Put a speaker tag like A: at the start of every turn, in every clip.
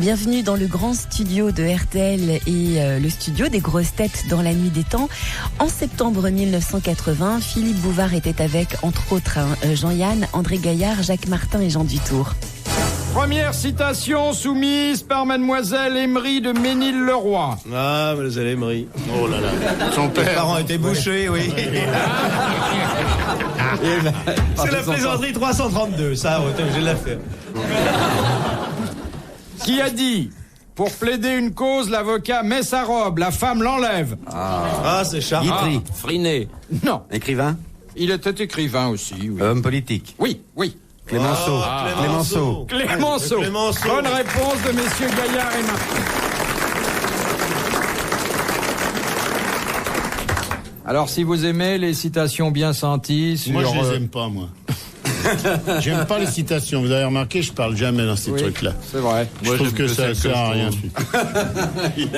A: Bienvenue dans le grand studio de RTL et le studio des grosses têtes dans la nuit des temps. En septembre 1980, Philippe Bouvard était avec, entre autres, Jean-Yann, André Gaillard, Jacques Martin et Jean Dutour.
B: Première citation soumise par Mademoiselle Emery de Ménil-le-Roi.
C: Ah, Mademoiselle Emery.
D: Oh là là. Son père.
C: Les parents étaient bouchés, oui. C'est la plaisanterie 332, ça, on est obligé de la faire.
B: Qui a dit « Pour plaider une cause, l'avocat met sa robe, la femme l'enlève ».
C: Ah, c'est charmant.
E: Guitry, Friné.
B: Non.
E: Écrivain.
B: Il était écrivain aussi, oui.
E: Homme politique.
B: Oui.
E: Clémenceau.
C: Clémenceau.
B: Clémenceau. Bonne réponse de messieurs Gaillard et Martin. Alors, si vous aimez les citations bien senties sur...
D: Moi, je les aime pas, moi. J'aime pas les citations. Vous avez remarqué, je parle jamais dans ces trucs-là.
B: C'est vrai.
D: Je trouve que ça sert à rien.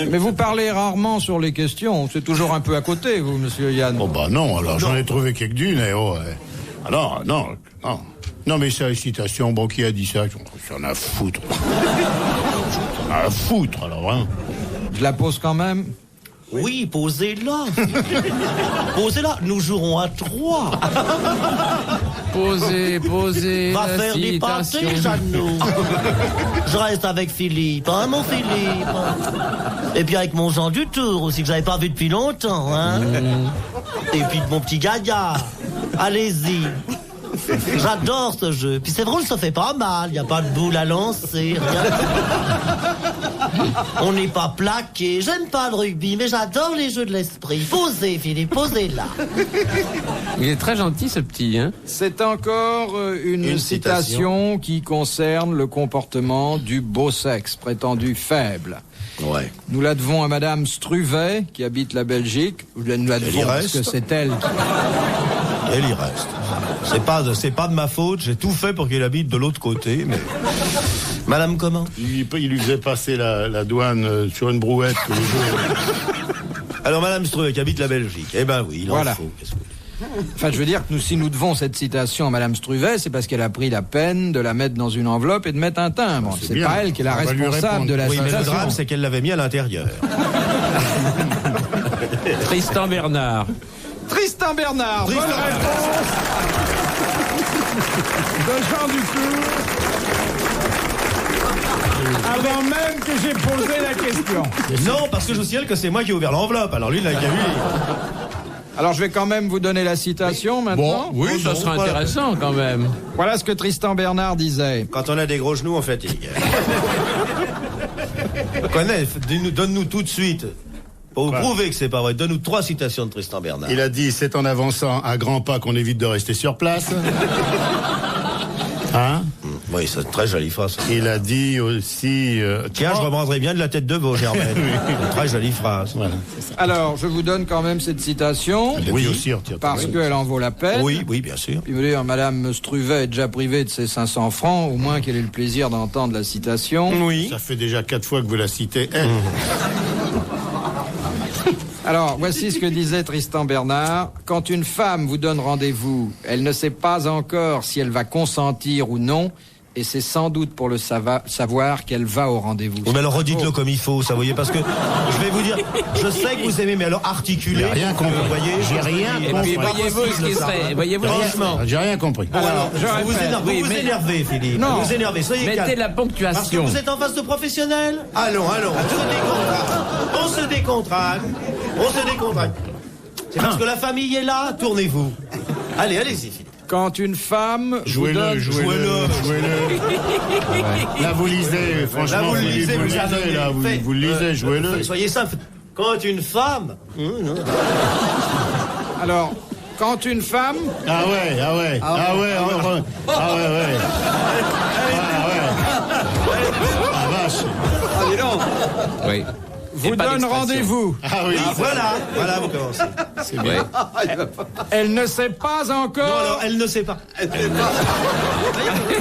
B: Mais vous parlez rarement sur les questions. C'est toujours un peu à côté, vous, monsieur Yann.
D: Oh bah non, alors j'en ai trouvé quelques-unes. Et oh, alors, non. Non, mais ça, les citations, bon, qui a dit ça? J'en ai à foutre. J'en ai à foutre, alors, hein.
B: Je la pose quand même.
C: Oui, posez-la. Posez-la. Nous jouerons à 3.
E: Posez
C: Va
E: la
C: faire des
E: citation.
C: pâtés, Jeannot. Je reste avec Philippe, hein, mon Philippe. Et puis avec mon Jean Dutour aussi, que j'avais pas vu depuis longtemps, hein. Et puis de mon petit Gaillard. Allez-y. J'adore ce jeu. Puis c'est vrai, ça fait pas mal. Il n'y a pas de boule à lancer, rien. On n'est pas plaqué. J'aime pas le rugby, mais j'adore les jeux de l'esprit. Posez, Philippe, posez-la.
E: Il est très gentil, ce petit, hein.
B: C'est encore une citation qui concerne le comportement du beau sexe, prétendu faible.
C: Ouais.
B: Nous la devons à Madame Struvet, qui habite la Belgique. Nous la devons parce que c'est elle qui...
C: Elle y reste. C'est pas de ma faute, j'ai tout fait pour qu'elle habite de l'autre côté, mais... Madame comment?
D: Il lui faisait passer la douane sur une brouette tous les jours.
C: Alors Madame Struve qui habite la Belgique. Eh ben oui, il en faut.
B: Enfin, je veux dire que si nous devons cette citation à Madame Struvet, c'est parce qu'elle a pris la peine de la mettre dans une enveloppe et de mettre un timbre. C'est pas elle qui est la responsable de la citation.
C: Oui, mais le drame, c'est qu'elle l'avait mis à l'intérieur.
E: Tristan Bernard.
B: Tristan Bernard. Bonne réponse de Jean Dutour. Avant même que j'ai posé la question.
C: Non, parce que je signale que c'est moi qui ai ouvert l'enveloppe. Alors lui, il a qu'à lui.
B: Alors je vais quand même vous donner la citation maintenant.
E: Oui, ça sera intéressant quand même.
B: Voilà ce que Tristan Bernard disait.
C: Quand on a des gros genoux, on fatigue. Donne-nous tout de suite. Pour vous prouver que c'est pas vrai, donne-nous 3 citations de Tristan Bernard.
D: Il a dit, c'est en avançant à grands pas qu'on évite de rester sur place. Hein?
C: Oui, c'est une très jolie phrase.
D: Il a dit aussi...
C: Tiens, je reprendrai bien de la tête de veau, Germaine. Une très jolie phrase. Voilà.
B: Alors, je vous donne quand même cette citation.
D: Oui, aussi,
B: parce qu'elle en vaut la peine.
C: Oui, bien sûr.
B: Puis vous dire, Madame Struvet est déjà privée de ses 500 francs, au moins qu'elle ait le plaisir d'entendre la citation.
C: Oui.
D: Ça fait déjà 4 fois que vous la citez, elle.
B: Alors, voici ce que disait Tristan Bernard. Quand une femme vous donne rendez-vous, elle ne sait pas encore si elle va consentir ou non, et c'est sans doute pour le savoir qu'elle va au rendez-vous.
C: Mais alors redites-le comme il faut, ça, vous voyez, parce que je vais vous dire, je sais que vous aimez, mais alors articulez.
D: J'ai rien compris.
C: Vous voyez,
D: J'ai rien
E: Et
D: compris.
E: puis voyez-vous ce qui serait. Voyez-vous.
C: Franchement.
D: J'ai rien compris.
C: Alors,
B: je
C: vous vous énervez, Philippe.
B: Non.
C: Vous vous énervez, soyez calme.
E: Mettez la
C: Parce que
E: ponctuation.
C: vous êtes en face de professionnels. Allons, on se décontracte. C'est parce que la famille est là, tournez-vous. Allez-y, Philippe.
B: Quand une femme vous donne...
D: Jouez-le. Là, vous lisez, franchement,
C: Là, vous le lisez,
D: vous lisez, là, vous le lisez, jouez-le.
C: Soyez simple. Quand une femme...
B: Alors, quand une femme...
D: Ah ouais. Ah vache.
B: Ah, dis donc.
E: Oui.
B: Vous donne rendez-vous.
D: Ah oui.
C: Voilà, vous commencez.
D: C'est bien.
B: Elle ne sait pas encore...
C: Non, alors, elle ne sait pas.
D: Elle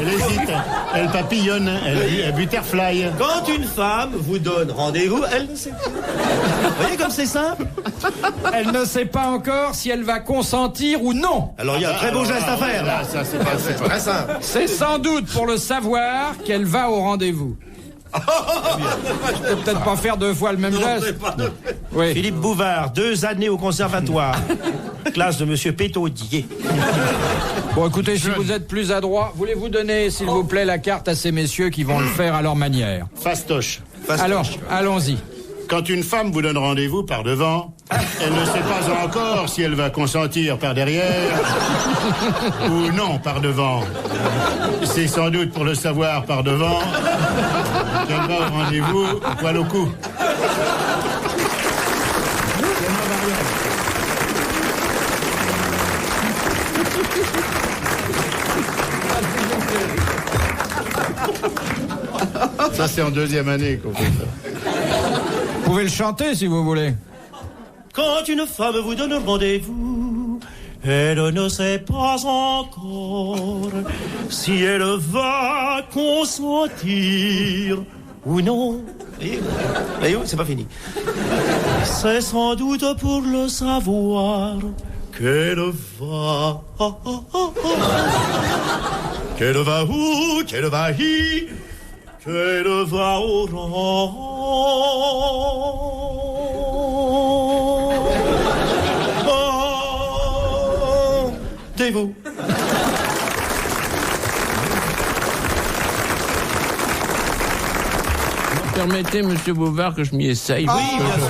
D: hésite, elle papillonne, elle butterfly.
C: Quand une femme vous donne rendez-vous, elle ne sait pas. Vous voyez comme c'est simple?
B: Elle ne sait pas encore si elle va consentir ou non.
C: Alors il y a un très beau geste à faire.
D: Là, ça, c'est pas
C: Très simple.
B: C'est sans doute pour le savoir qu'elle va au rendez-vous. Je peux peut-être pas faire 2 fois le même geste. Oui.
F: Philippe Bouvard, 2 années au conservatoire. Classe de monsieur Pétaudier.
B: Bon, écoutez, si vous êtes plus adroit, voulez-vous donner, s'il vous plaît, la carte à ces messieurs qui vont le faire à leur manière?
D: Fastoche.
B: Alors, allons-y.
D: Quand une femme vous donne rendez-vous par devant, elle ne sait pas encore si elle va consentir par derrière ou non par devant. C'est sans doute pour le savoir par devant qu'elle va au rendez-vous poil au cou. Ça, c'est en 2e année qu'on fait ça.
B: Vous pouvez le chanter si vous voulez.
F: Quand une femme vous donne rendez-vous, elle ne sait pas encore si elle va consentir ou non. Voyez-vous, c'est pas fini. C'est sans doute pour le savoir qu'elle va... Qu'elle va où, qu'elle va y, qu'elle va au rendez-vous.
E: Permettez, monsieur Bouvard, que je m'y essaye.
F: Oui, bien sûr.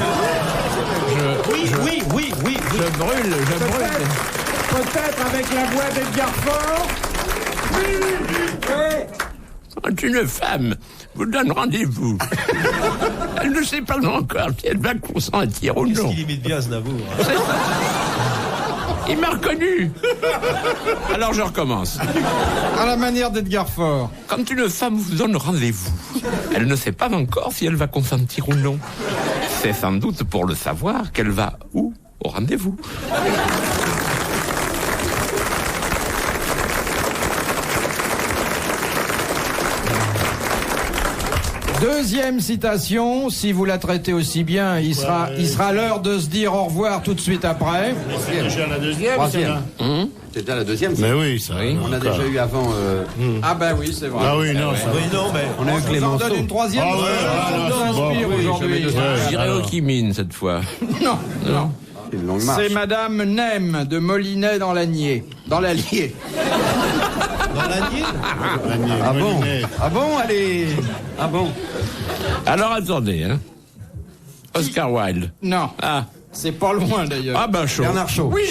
F: Oui.
E: Je brûle.
B: Peut-être avec la voix d'Edgar Faure.
E: Quand une femme vous donne rendez-vous, elle ne sait pas encore si elle va consentir ou non.
F: Il imite bien Aznavour.
E: Il m'a reconnu. Alors je recommence.
B: À la manière d'Edgar Faure.
E: Quand une femme vous donne rendez-vous, elle ne sait pas encore si elle va consentir ou non. C'est sans doute pour le savoir qu'elle va où au rendez-vous.
B: Deuxième citation, si vous la traitez aussi bien, il sera l'heure de se dire au revoir tout de suite après.
D: C'est déjà la 2e,
G: Troisième. C'est déjà la 2e.
D: Mais oui, ça.
E: Oui.
G: On a déjà eu avant.
B: Ah ben oui, c'est vrai.
D: Ah oui, non, ça.
F: Oui, non, mais...
G: On a eu
B: On en
G: Clémenceau.
B: donne une 3e.
D: Ah ouais,
B: Ça
D: non,
B: nous
D: c'est bon.
B: inspire
D: Oui,
B: aujourd'hui.
E: J'irai au Kimine cette fois.
B: Non.
G: C'est une longue marche.
B: C'est Madame Nem de Molinet dans l'Allier. Dans l'Allier.
F: Dans l'Allier.
G: Ah bon?
D: Molinet.
G: Ah bon, allez. Ah bon.
E: Alors attendez, hein. Oscar Wilde.
B: Non.
E: Ah.
B: C'est pas loin d'ailleurs.
E: Ah ben chaud.
G: Bernard Shaw.
B: Oui,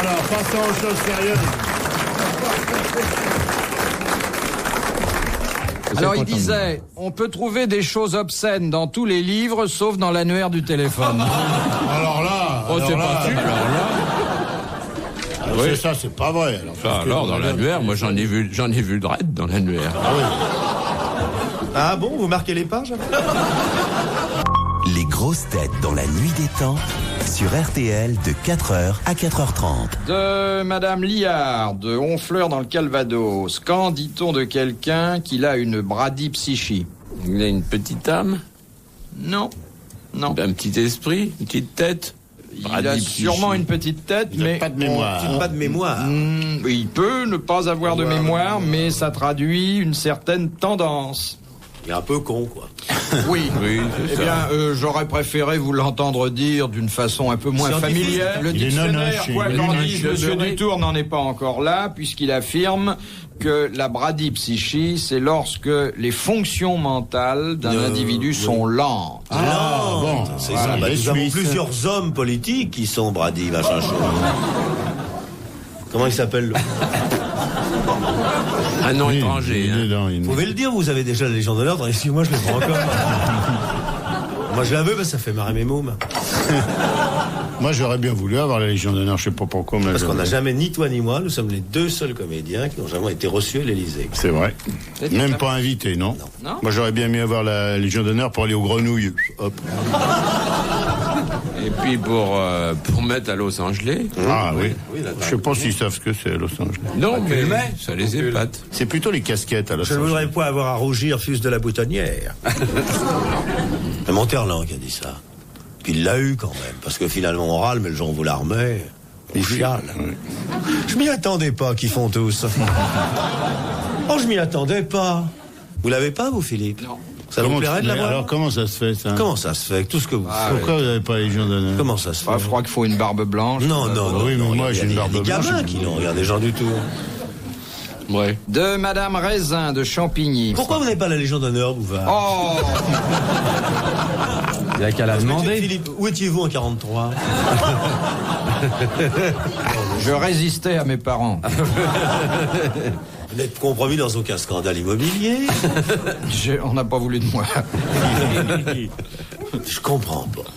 D: Alors, passons aux choses sérieuses.
B: Alors il disait, on peut trouver des choses obscènes dans tous les livres, sauf dans l'annuaire du téléphone.
D: Alors là,
E: Oh, c'est pas sûr.
D: alors, c'est ça, c'est pas vrai. Alors, parce que-
E: Alors dans l'annuaire, moi j'en ai vu Dredd dans l'annuaire.
F: Ah bon, vous marquez les pages?
H: Les grosses têtes dans la nuit des temps sur RTL de 4h à 4h30.
B: De Madame Liard, de Honfleur dans le Calvados. Quand dit-on de quelqu'un qu'il a une bradypsychie?
E: Il a une petite âme,
B: Non. Non.
E: un petit esprit, une petite tête.
B: Il a
E: Bradypsychie.
B: sûrement une petite tête,
D: Il n'a
B: mais...
D: pas de mémoire.
F: Pas de mémoire.
B: Il peut ne pas avoir de mémoire, mais ça traduit une certaine tendance.
F: Il est un peu con, quoi.
B: Oui.
E: Oui, c'est
B: Eh
E: ça.
B: bien, j'aurais préféré vous l'entendre dire d'une façon un peu moins
F: Scientifique.
B: familière. Le
D: Il est
B: dictionnaire,
D: nonoche,
B: quoi
D: il est
B: qu'en
D: nonoche.
B: dise Monsieur Dutour, n'en est pas encore là, puisqu'il affirme que la bradypsychie, c'est lorsque les fonctions mentales d'un individu sont lentes.
D: Ah, bon.
F: C'est
D: Voilà,
F: ça. Bah,
D: les
F: nous avons
D: Suisses.
F: plusieurs hommes politiques qui sont bradis, machin chaud. Comment il s'appelle?
E: Un nom
D: Oui,
E: étranger.
D: il est
E: Hein.
D: dedans, il est
F: Vous
D: dedans.
F: pouvez le dire, vous avez déjà la Légion d'honneur, tandis que moi je l'ai pas encore. Moi je la veux, ça fait marrer mes mômes.
D: Moi, j'aurais bien voulu avoir la Légion d'honneur, je sais pas pourquoi. Mais
F: Parce qu'on n'a jamais, ni toi ni moi, nous sommes les deux seuls comédiens qui n'ont jamais été reçus à l'Élysée.
D: C'est vrai. Même pas invité, non?
B: Non.
D: Moi, j'aurais bien aimé avoir la Légion d'honneur pour aller aux grenouilles. Hop.
E: Et puis pour mettre à Los Angeles.
D: Ah oui.
G: là,
D: Je sais pas s'ils savent ce que c'est, Los Angeles.
E: Non, mais ça les épate.
D: C'est plutôt les casquettes à Los
F: Je ne
D: Angeles.
F: voudrais pas avoir à rougir fils de la boutonnière. C'est Monterland qui a dit ça. Puis il l'a eu quand même, parce que finalement on râle, mais le jour où vous la remet, Ils chialent. Je m'y attendais pas qu'ils font tous. Oh, je m'y attendais pas. Vous l'avez pas, vous, Philippe?
B: Non.
F: Ça vous plairait de l'avoir?
D: Alors comment ça se fait ça?
F: Comment ça se fait? Tout ce que vous faites.
D: Pourquoi vous n'avez pas la Légion d'honneur?
F: Comment ça se fait?
B: Je crois qu'il faut une barbe blanche.
F: Non.
D: Oui, mais moi, j'ai une barbe
F: blanche. Il y a des gamins qui l'ont, regardez, gens du tout.
E: Ouais.
B: De Madame Raisin de Champigny.
F: Pourquoi vous n'avez pas la Légion d'honneur, Bouvard?
B: Oh.
G: Il y a qu'à la demander.
F: Philippe, où étiez-vous en 43?
B: Je résistais à mes parents.
F: Vous n'êtes compromis dans aucun scandale immobilier?
B: On n'a pas voulu de moi.
F: Je comprends pas.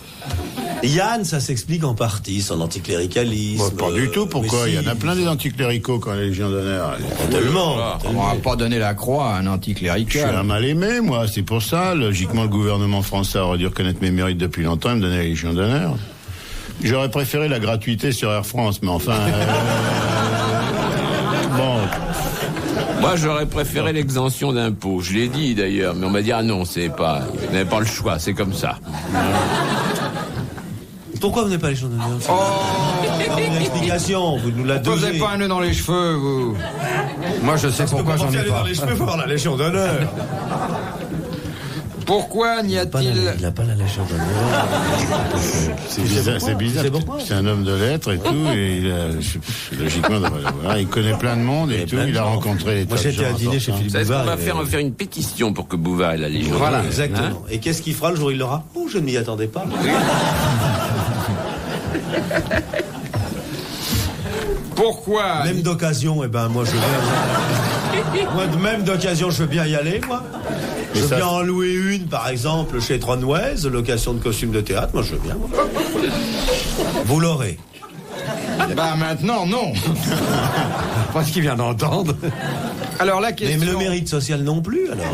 F: Yann, ça s'explique en partie, son anticléricalisme.
D: Pas du tout, pourquoi?
F: mais si.
D: Il y en a plein des anticléricaux quand la Légion d'honneur.
F: Tellement.
B: On va pas donner la croix à un
D: Je suis un
B: anticlérical.
D: mal aimé, moi, c'est pour ça. Logiquement, le gouvernement français aurait dû reconnaître mes mérites depuis longtemps et me donner la Légion d'honneur. J'aurais préféré la gratuité sur Air France, mais enfin... Bon...
E: Moi, j'aurais préféré l'exemption d'impôt. Je l'ai dit d'ailleurs, mais on m'a dit, ah non, c'est pas, vous n'avez pas le choix, c'est comme ça.
F: Pourquoi vous n'avez pas la Légion d'honneur? Une explication, vous nous la donnez.
B: Posez pas un nœud dans les cheveux, vous.
G: Moi, je sais pourquoi j'en ai pas.
F: dans les cheveux pour avoir la Légion d'honneur.
B: Pourquoi n'y a-t-il...
F: Il n'a pas la Légion d'honneur.
D: C'est bizarre, c'est bizarre.
F: C'est pourquoi?
D: C'est un homme de lettres et tout, et logiquement, voilà, il connaît plein de monde et tout, il a rencontré les
F: Moi,
D: tas de
F: j'étais à
D: gens
F: dîner chez
D: importants.
F: Philippe
E: Est-ce qu'on
F: Bouvard.
E: va faire une pétition pour que Bouvard ait la Légion
F: Voilà,
E: d'honneur,
F: exactement.
E: hein?
F: Et qu'est-ce qu'il fera le jour où il l'aura? Oh, je ne m'y attendais pas.
B: Pourquoi
F: Même d'occasion, eh ben, moi, je viens. Moi, même d'occasion, je veux bien y aller, moi. Je veux
D: ça-
F: bien en louer une, par exemple, chez Tronway, location de costume de théâtre. Moi, je veux bien. Moi. Vous l'aurez.
B: Bah maintenant, non.
G: Pas ce qu'il vient d'entendre.
B: Alors la
F: Mais
B: question...
F: le mérite social non plus, alors.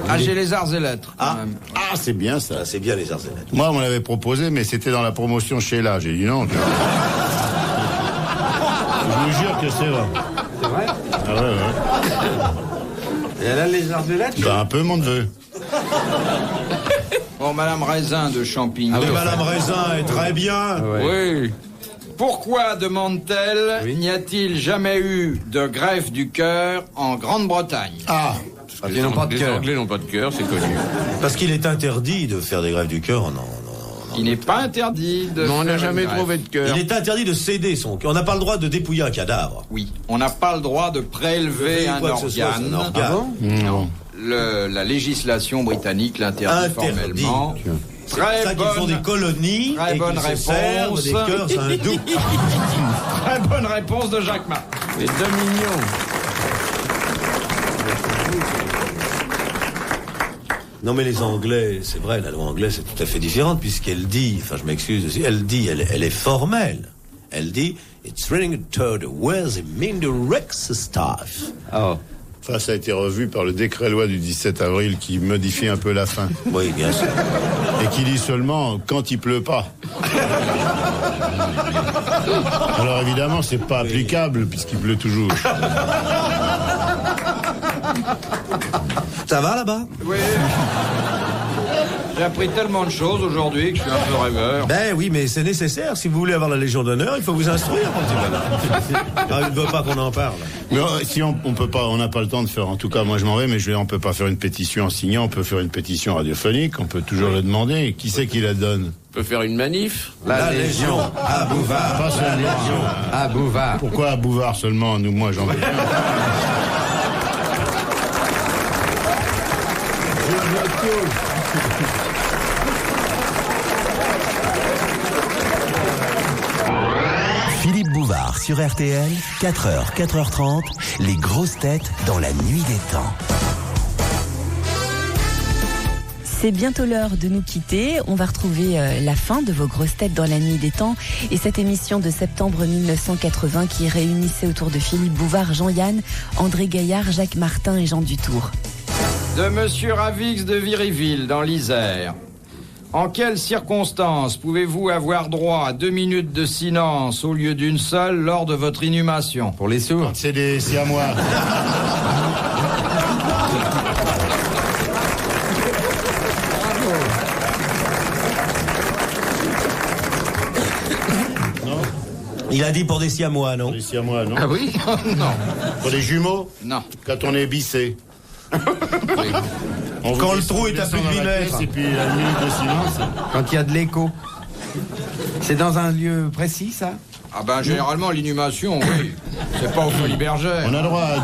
B: Ah, j'ai les arts et lettres. quand
F: Ah.
B: même.
D: Ah, c'est bien ça.
F: Ah, c'est bien les arts et lettres.
D: Moi, on me l'avait proposé, mais c'était dans la promotion chez là. J'ai dit non. Je vous jure que c'est vrai.
G: C'est vrai?
D: Ah ouais.
G: Et elle a les arts de lettres?
D: Ben, un peu mon neveu.
B: Bon, Madame Raisin de Champigny.
F: Mais Madame Raisin est très bien.
E: Oui.
B: Pourquoi, demande-t-elle, n'y a-t-il jamais eu de greffe du cœur en Grande-Bretagne?
D: Ah,
G: Ils n'ont pas de
E: Les
G: cœur.
E: Anglais n'ont pas de cœur, c'est connu.
F: Parce qu'il est interdit de faire des greffes du cœur. Non.
B: Il n'est pas interdit de...
E: Non, on n'a
B: faire
E: jamais
B: une greffe.
E: trouvé de cœur.
F: Il est interdit de céder son cœur. On n'a pas le droit de dépouiller un cadavre.
B: Oui, on n'a pas le droit de prélever un
F: Quoi que ce soit,
B: organe.
F: c'est un organe.
G: Ah bon?
B: Non. La législation britannique l'interdit
F: Interdit.
B: formellement.
F: C'est pour ça qu'ils font des colonies
B: très
F: et
B: bonne
F: qu'ils se servent
B: réponse.
F: des cœurs hindous.
B: Très bonne réponse de Jacques Martin.
E: Les dominions.
F: Non mais les Anglais, c'est vrai, la loi anglaise est tout à fait différente puisqu'elle dit, enfin je m'excuse, elle dit, elle est formelle. Elle dit, it's running toward where the mean the Rex staff.
G: Oh.
D: ça, ça a été revu par le décret-loi du 17 avril qui modifie un peu la fin.
F: Oui, bien sûr.
D: Et qui dit seulement quand il pleut pas. Alors évidemment, c'est pas applicable puisqu'il pleut toujours.
F: Ça va là-bas?
B: Oui. J'ai appris tellement de choses aujourd'hui que je suis un peu rêveur.
F: Ben oui, mais c'est nécessaire. Si vous voulez avoir la Légion d'honneur, il faut vous instruire, mon petit bonhomme. Ah, il ne veut pas qu'on en parle.
D: Mais si on peut pas, on n'a pas le temps de faire. En tout cas, moi je m'en vais, mais on peut pas faire une pétition en signant. On peut faire une pétition radiophonique. On peut toujours le demander. Qui c'est qui la donne?
E: On peut faire une manif.
F: La Légion à Bouvard.
D: Pas seulement.
G: À Bouvard.
D: Pourquoi à Bouvard seulement? Nous, moi, j'en veux bien.
H: Philippe Bouvard sur RTL, 4h, 4h30, les grosses têtes dans la nuit des temps.
A: C'est bientôt l'heure de nous quitter. On va retrouver la fin de vos grosses têtes dans la nuit des temps et cette émission de septembre 1980 qui réunissait autour de Philippe Bouvard, Jean-Yann, André Gaillard, Jacques Martin et Jean Dutour.
B: De Monsieur Ravix de Viriville, dans l'Isère. En quelles circonstances pouvez-vous avoir droit à 2 minutes de silence au lieu d'une seule lors de votre inhumation?
G: Pour les sourds.
D: C'est des Siamois.
F: Il a dit pour des siamois, non?
D: Les siamois, non?
B: Ah oui? Non.
D: Pour les jumeaux?
B: Non.
D: Quand on est bissé. On
F: Quand
D: vous
F: le
D: descend-
F: trou est à plus de
D: descend
F: 8
D: dans la
F: mètres.
D: pièce Et puis la minute de silence.
G: Quand il y a de l'écho. C'est dans un lieu précis, ça?
B: Ah ben généralement l'inhumation, oui. C'est pas aux Folies Bergères.
D: On a droit à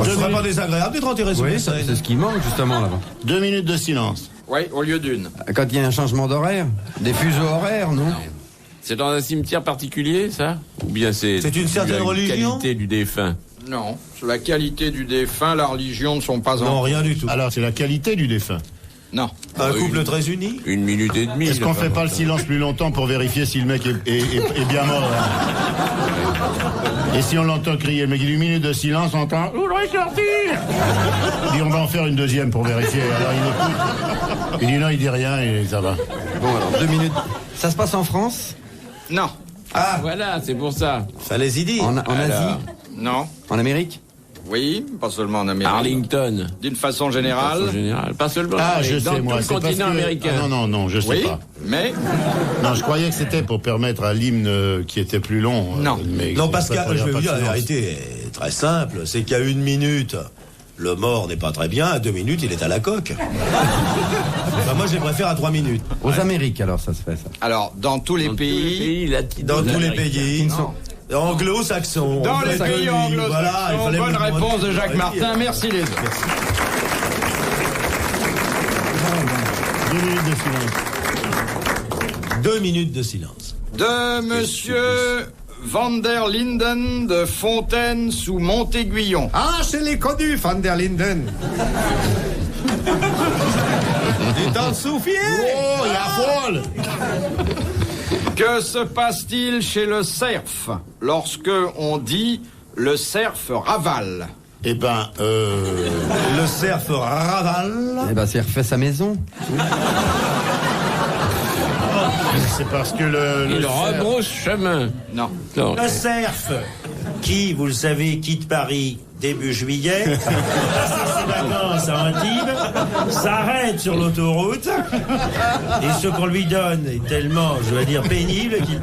F: Ce serait pas désagréable d'être enterré sous les scènes.
G: C'est ce qui manque justement là-bas.
D: 2 minutes de silence.
B: Oui, au lieu d'une.
G: Quand il y a un changement d'horaire, des fuseaux horaires, non?
E: C'est dans un cimetière particulier, ça? Ou bien c'est
F: une certaine
E: la
F: religion
E: qualité du défunt?
B: Non. Sur la qualité du défunt, la religion ne sont pas
F: Non,
B: en...
F: rien du tout.
D: Alors, c'est la qualité du défunt.
B: Non.
F: Un couple très uni.
E: 1 minute et demie.
D: Est-ce qu'on fait pas le silence plus longtemps pour vérifier si le mec est bien mort hein? Et si on l'entend crier, le mec il dit 1 minute de silence, on entend. Il dit on va en faire une deuxième pour vérifier. Alors il écoute. Il dit non, il dit rien et ça va.
G: Bon, alors 2 minutes. Ça se passe en France?
B: Non.
E: Ah, voilà, c'est pour ça.
F: Fallait-y dire.
G: En
E: Alors,
G: Asie?
B: Non.
G: En Amérique?
B: Oui, pas seulement en Amérique.
E: Arlington.
B: D'une façon générale.
E: En général. Pas seulement.
D: Ah,
E: mais
D: je
E: dans
D: sais
E: tout
D: moi.
E: le
D: C'est parce
E: continent
D: que...
E: américain.
D: Ah, non, je sais
B: Oui,
D: pas.
B: mais
D: Non, je croyais que c'était pour permettre à l'hymne qui était plus long.
B: Non.
D: Mais
F: Non,
D: c'est
F: Pascal,
D: pas
F: je vais
D: pas
F: vous dire,
D: de
F: la
D: silence.
F: vérité est très simple. C'est qu'à 1 minute, le mort n'est pas très bien. À 2 minutes, il est à la coque. Enfin, moi, je les préfère à 3 minutes.
G: Aux Amériques, alors, ça se fait, ça.
B: alors dans tous les
E: Dans tous
B: pays,
F: Dans tous les
E: d'Amérique.
F: pays. Anglo-saxons.
B: dans les pays anglo-saxons.
F: Voilà, il fallait
B: Bonne
F: vous le
B: réponse de
F: demander.
B: Jacques Martin. Merci les autres.
D: 2 minutes de silence.
F: 2 minutes de silence.
B: De Monsieur Van der Linden de Fontaine sous Montéguillon.
G: Ah, je l'ai connu, Van der Linden.
F: Tu t'en souviens?
D: Oh, il y a folle.
B: Que se passe-t-il chez le cerf lorsque on dit le cerf ravale?
D: Eh ben,
F: Le cerf ravale.
G: Eh ben, c'est refait sa maison.
D: c'est parce que le
E: Il
D: cerf-
E: rebrousse chemin.
B: Non.
E: Non.
F: Le cerf, qui, vous le savez, quitte Paris début juillet, passe ses vacances à Antibes, s'arrête sur l'autoroute, et ce qu'on lui donne est tellement, je vais dire, pénible qu'il...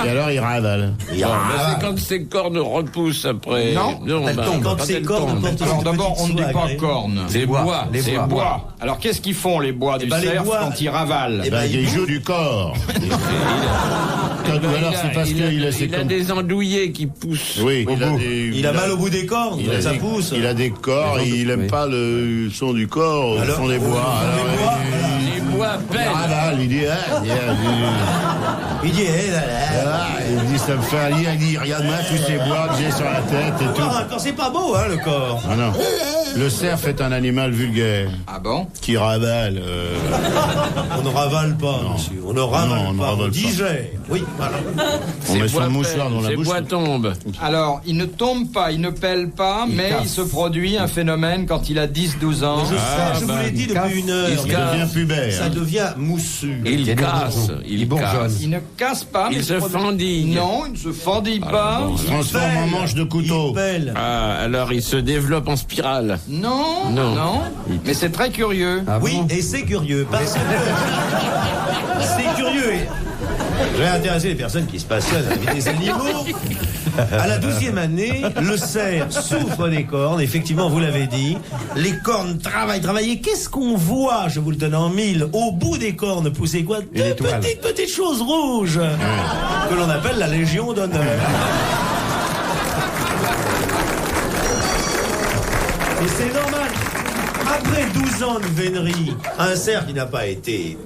D: Et alors il ravale.
E: C'est quand ses cornes repoussent après.
B: Non,
G: elle
E: bah,
G: tombe.
F: Quand
E: quand
F: ses
E: elle
F: cornes
E: tombe.
F: portent
B: Alors
F: cette
B: d'abord,
F: petite
B: on ne dit
F: soie
B: pas
F: agréée.
B: cornes.
E: C'est bois.
G: les
B: C'est
G: bois.
B: bois. Alors qu'est-ce qu'ils font les bois du
F: ben, les
B: cerf
F: bois-
B: quand ils ravalent?
F: Eh ben,
D: Il joue du corps. Ou alors c'est parce qu'il c'est
E: Il a
D: comme.
E: des andouillets qui poussent.
D: Oui,
G: Au bout.
F: Il a mal au bout des cornes,
D: Il a,
F: ça
D: des,
F: pousse.
D: il a des corps et il aime
G: oui.
D: pas le son du corps, le
F: Alors,
D: son des bois. Alors,
F: les bois,
E: Les bois
D: il
E: pèlent.
D: ravale, il dit,
F: il dit, eh là là.
D: il dit, ça me fait rire, il dit, regarde-moi tous ces bois que j'ai sur la tête et tout.
F: Quand c'est pas beau, hein, le corps.
D: Ah non. Le cerf est un animal vulgaire
B: Ah bon?
D: qui ravale.
F: On ne ravale pas, monsieur. On ne ravale
D: Non, on ne
F: pas,
D: ravale
F: on
D: pas.
F: digère. Oui, voilà.
D: On met son
E: bois
D: mouchoir
E: pèlent,
D: dans la
E: ces
D: bouche.
E: bois tombent.
B: Alors, il ne tombe pas, il ne pèle pas, mais
G: casse.
B: il se produit un phénomène quand il a 10-12 ans.
F: Je sais, je vous l'ai dit depuis une heure.
E: il se
D: Il devient pubère.
F: Ça devient moussu.
E: Il
G: des
E: casse.
G: bourgeons. Il bourgeonne.
B: Il ne casse pas, mais
E: Il se
B: produit-
E: fendille.
B: Non, il ne se fendille pas.
E: bon,
D: Il se transforme en manche de couteau.
F: Il pèle.
E: Ah, alors il se développe en spirale.
B: Non,
E: Non.
B: non, mais c'est très curieux.
G: Ah
F: Oui,
G: bon?
F: et c'est curieux, parce que c'est curieux. Je vais intéresser les personnes qui se passionnent avec des animaux. À la 12e année, le cerf souffre des cornes, effectivement, vous l'avez dit. Les cornes travaillent. Et qu'est-ce qu'on voit, je vous le donne en mille, au bout des cornes pousser quoi? Deux
G: étoile.
F: petites choses rouges, que l'on appelle la Légion d'honneur. Et c'est normal. Après 12 ans de vénerie, un cerf qui n'a pas été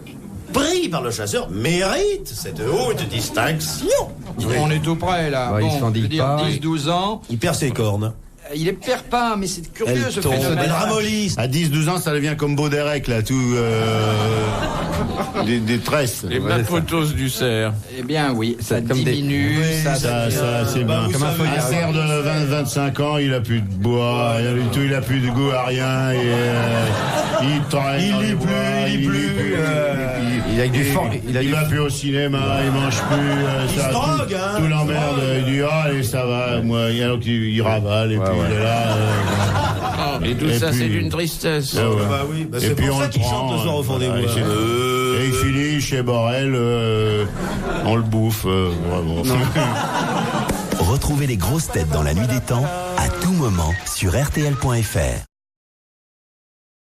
F: pris par le chasseur mérite cette haute distinction.
B: On est tout près là.
G: Ouais, il se
B: je
G: fendille
B: veux dire,
G: pas.
B: 10-12 ans,
F: Il perd ses cornes.
B: il les perd pas, mais c'est curieux
F: Elle
B: ce
F: tombe,
B: phénomène.
F: elle ramollit.
D: À 10-12 ans, ça devient comme Baudérec, là, tout. Des tresses.
E: Les mapotos du cerf.
B: Eh bien oui, ça
G: comme des-
B: diminue,
F: Oui,
B: ça,
D: Ça, c'est
F: Bah,
D: bien.
F: vous
D: Comme un
F: savez,
D: cerf de 20-25 ans, il a plus de bois, rien du tout, il a plus de goût à rien, et, il traîne
F: Il
D: dans
F: lit
D: les
F: plus,
D: bois,
F: il lit plus,
G: Il a du fort.
D: Il va plus au cinéma, il mange plus,
F: Il
D: ça,
F: se drogue,
D: tout,
F: hein,
D: tout
F: il se
D: l'emmerde,
F: drogue.
D: il dit, ah, allez, ça va, moi, alors qu'il ravale, et puis
G: ouais.
D: il est là,
E: Et tout
D: Et
E: ça,
D: puis-
E: c'est d'une tristesse.
D: ouais.
F: Bah oui, bah
D: Et
F: c'est
D: puis
F: pour
D: on
F: ça
D: le
F: qu'il
D: prend,
F: chante le soir au fond des
D: voilà,
F: bois.
D: et il finit chez Borel, on le bouffe, vraiment.
H: Retrouvez les grosses têtes dans la nuit des temps à tout moment sur RTL.fr.